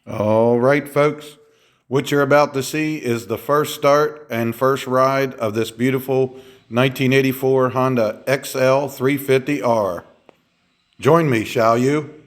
All right, folks. What you're about to see is the first start and first ride of this beautiful 1984 Honda XL350R. Join me, shall you?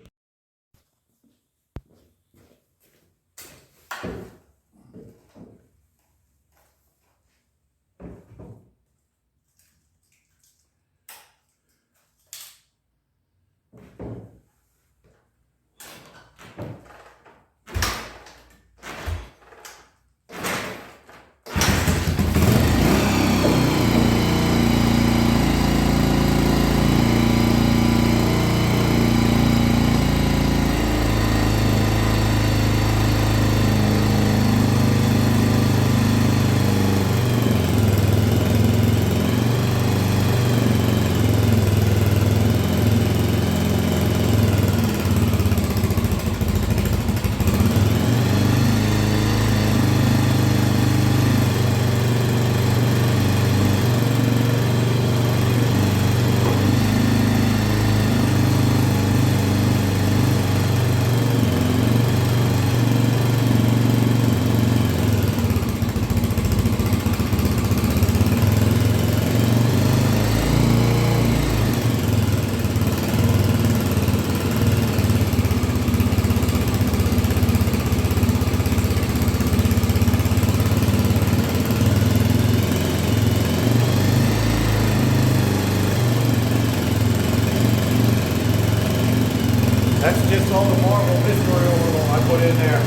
That's just all the marble mystery oil I put in there.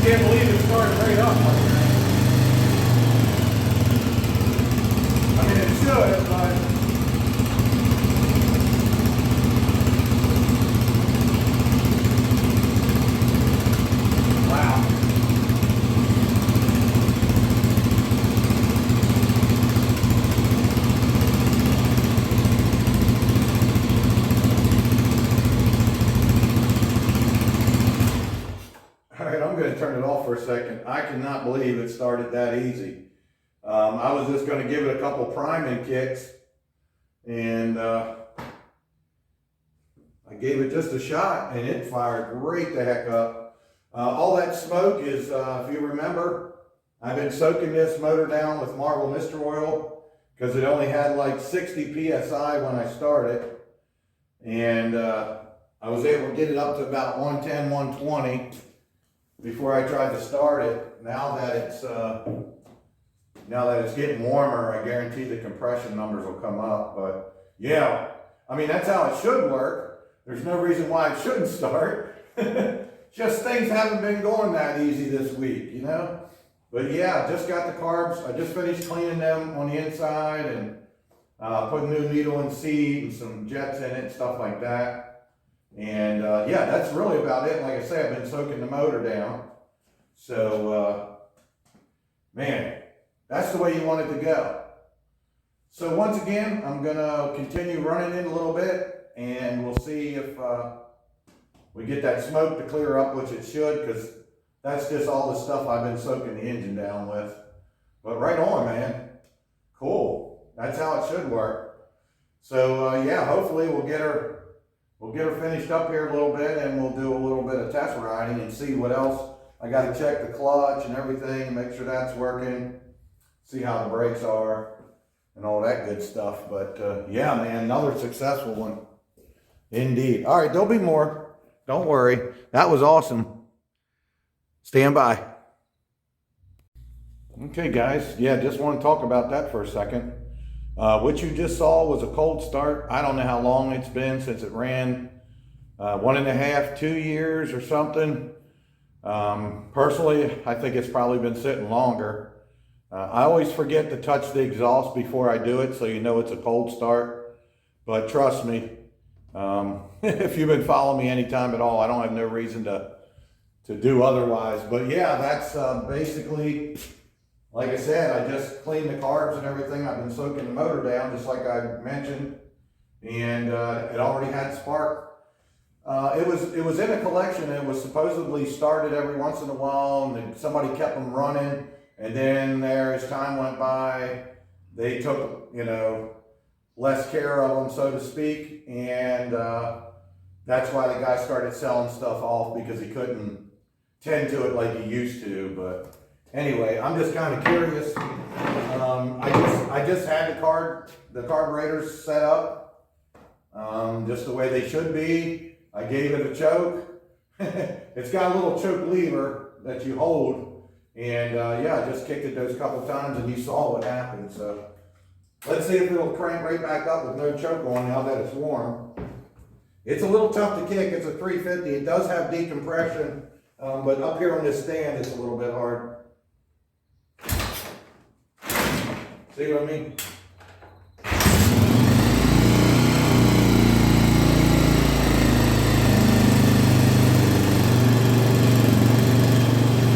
Can't believe it started right up like that. I mean, it should, but wow. All right, I'm going to turn it off for a second. I cannot believe it started that easy. I was just going to give it a couple priming kicks, and I gave it just a shot, and it fired right the heck up. All that smoke is, if you remember, I've been soaking this motor down with marble mystery oil because it only had like 60 psi when I started, and I was able to get it up to about 110, 120 before I tried to start it. Now that it's getting warmer, I guarantee the compression numbers will come up. But yeah, I mean, that's how it should work. There's no reason why it shouldn't start. Just things haven't been going that easy this week, you know? But yeah, just got the carbs. I just finished cleaning them on the inside and putting new needle and seat and some jets in it and stuff like that. And yeah, that's really about it. Like I say, I've been soaking the motor down. So, man, that's the way you want it to go. So once again, I'm going to continue running it a little bit, and we'll see if we get that smoke to clear up, which it should, because that's just all the stuff I've been soaking the engine down with. But right on, man. Cool. That's how it should work. So yeah, hopefully we'll get her finished up here a little bit, and we'll do a little bit of test riding and see what else. I got to check the clutch and everything and make sure that's working, see how the brakes are and all that good stuff. But yeah, man, another successful one. Indeed. All right, there'll be more. Don't worry. That was awesome. Stand by. Okay, guys. Yeah, just want to talk about that for a second. What you just saw was a cold start. I don't know how long it's been since it ran. 1.5, 2 years or something. Personally, I think it's probably been sitting longer. I always forget to touch the exhaust before I do it, so you know it's a cold start. But trust me, if you've been following me any time at all, I don't have no reason to do otherwise. But yeah, that's basically, like I said, I just cleaned the carbs and everything. I've been soaking the motor down, just like I mentioned, and it already had spark. It was in a collection. It was supposedly started every once in a while, and somebody kept them running. And then there, as time went by, they took, less care of them, so to speak, and that's why the guy started selling stuff off, because he couldn't tend to it like he used to. But anyway, I'm just kind of curious. I just had the carburetors set up just the way they should be. I gave it a choke. It's got a little choke lever that you hold, and yeah, I just kicked it those couple times and you saw what happened. So let's see if it'll crank right back up with no choke on now that it's warm. It's a little tough to kick. It's a 350. It does have decompression, but up here on this stand, it's a little bit hard. See what I mean?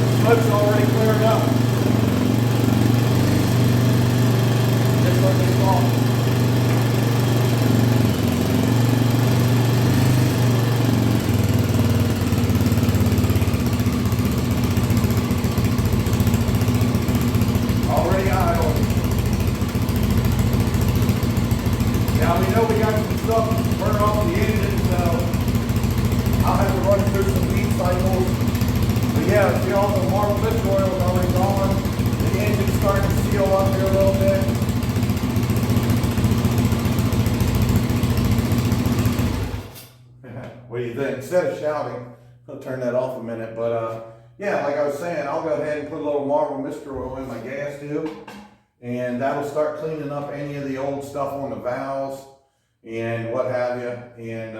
The smoke's already cleared up. Just like we saw. Already idle. Now we know we got some stuff burn off the engine, so I'll have to run through some heat cycles. But yeah, see, all the marble piston oil is already gone. The engine's starting to seal up here a little bit. What do you think? Instead of shouting, I'll turn that off a minute. But yeah, like I was saying, I'll go ahead and put a little marble mystery oil in my gas tube, and that'll start cleaning up any of the old stuff on the valves and what have you. And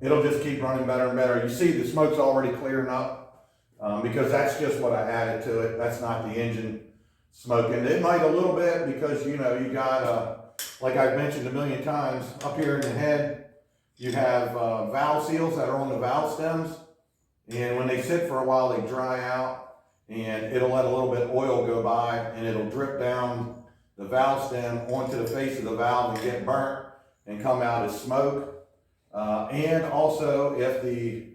it'll just keep running better and better. You see the smoke's already clearing up. Because that's just what I added to it. That's not the engine smoking. It might a little bit because, you know, you got, like I've mentioned a million times, up here in the head, you have valve seals that are on the valve stems. And when they sit for a while, they dry out, and it'll let a little bit of oil go by, and it'll drip down the valve stem onto the face of the valve and get burnt and come out as smoke. And also, if the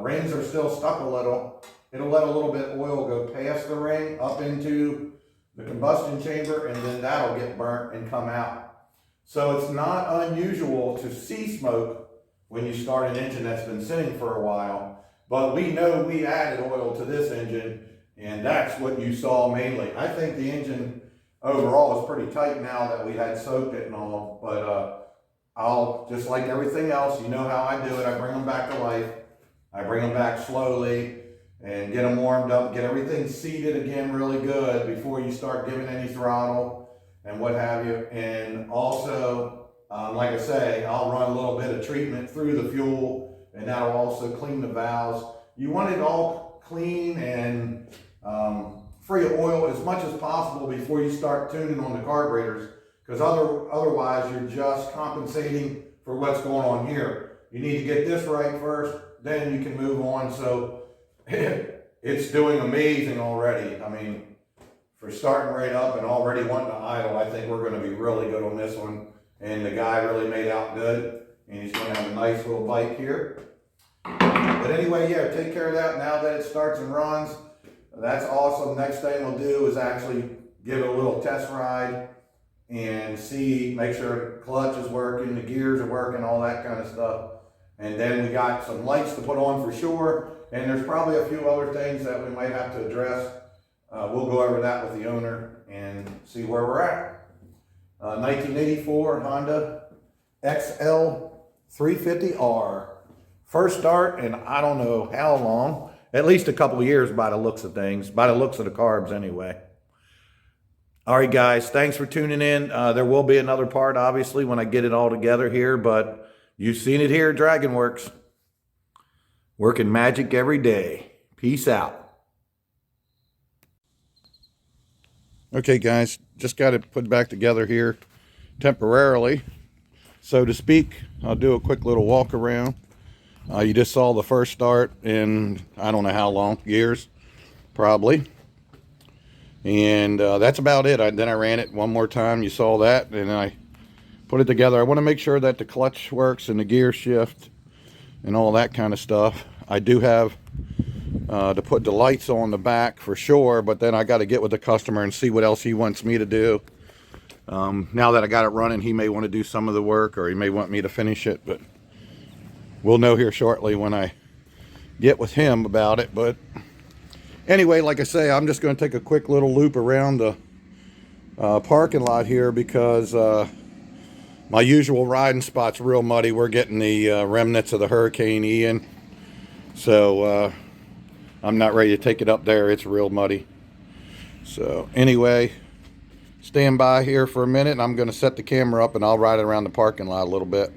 rings are still stuck a little, it'll let a little bit of oil go past the ring up into the combustion chamber, and then that'll get burnt and come out. So it's not unusual to see smoke when you start an engine that's been sitting for a while, but we know we added oil to this engine, and that's what you saw mainly. I think the engine overall is pretty tight now that we had soaked it and all, but I'll, just like everything else, you know how I do it. I bring them back to life. I bring them back slowly and get them warmed up, get everything seated again really good before you start giving any throttle and what have you. And also, like I say, I'll run a little bit of treatment through the fuel, and that'll also clean the valves. You want it all clean and free of oil as much as possible before you start tuning on the carburetors, because otherwise you're just compensating for what's going on here. You need to get this right first, then you can move on. So it's doing amazing already. I mean, for starting right up and already wanting to idle, I think we're going to be really good on this one. And the guy really made out good, and he's going to have a nice little bike here. But anyway, yeah, take care of that now that it starts and runs. That's awesome. Next thing we'll do is actually give it a little test ride and see, make sure the clutch is working, the gears are working, all that kind of stuff. And then we got some lights to put on for sure. And there's probably a few other things that we might have to address. We'll go over that with the owner and see where we're at. 1984 Honda XL350R. First start in I don't know how long. At least a couple of years by the looks of things. By the looks of the carbs anyway. All right, guys. Thanks for tuning in. There will be another part, obviously, when I get it all together here. But you've seen it here at DragonWorks. Working magic every day. Peace out. Okay, guys, just got it put back together here temporarily, so to speak. I'll do a quick little walk around. You just saw the first start in, I don't know how long, years, probably. And that's about it. Then I ran it one more time. You saw that, and I put it together. I want to make sure that the clutch works and the gear shift and all that kind of stuff. I do have to put the lights on the back for sure, but then I got to get with the customer and see what else he wants me to do. Now that I got it running, he may want to do some of the work, or he may want me to finish it, but we'll know here shortly when I get with him about it. But anyway, like I say, I'm just going to take a quick little loop around the parking lot here because my usual riding spot's real muddy. We're getting the remnants of the Hurricane Ian, so I'm not ready to take it up there. It's real muddy. So anyway, stand by here for a minute, and I'm going to set the camera up and I'll ride around the parking lot a little bit.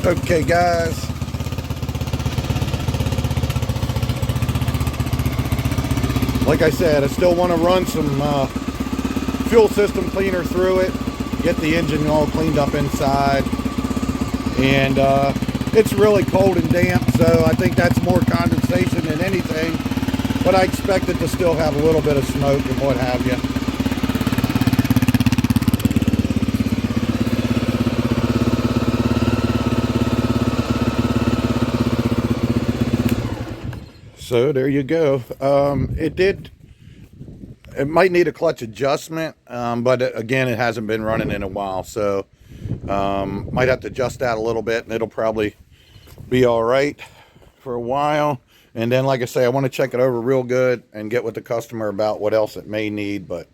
Okay, guys. Like I said, I still want to run some fuel system cleaner through it, get the engine all cleaned up inside. And it's really cold and damp, so I think that's more condensation than anything. But I expect it to still have a little bit of smoke and what have you. So there you go. It might need a clutch adjustment, but again, it hasn't been running in a while, so might have to adjust that a little bit, and it'll probably be all right for a while. And then, like I say, I want to check it over real good and get with the customer about what else it may need. But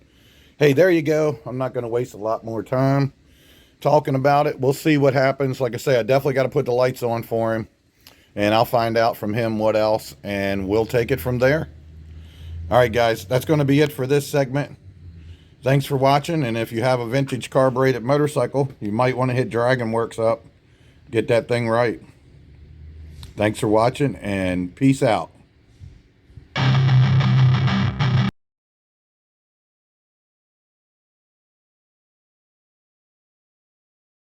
hey, there you go. I'm not going to waste a lot more time talking about it. We'll see what happens. Like I say, I definitely got to put the lights on for him, and I'll find out from him what else, and we'll take it from there. All right, guys, that's going to be it for this segment. Thanks for watching, and if you have a vintage carbureted motorcycle, you might want to hit Dragon Works up, get that thing right. Thanks for watching, and peace out.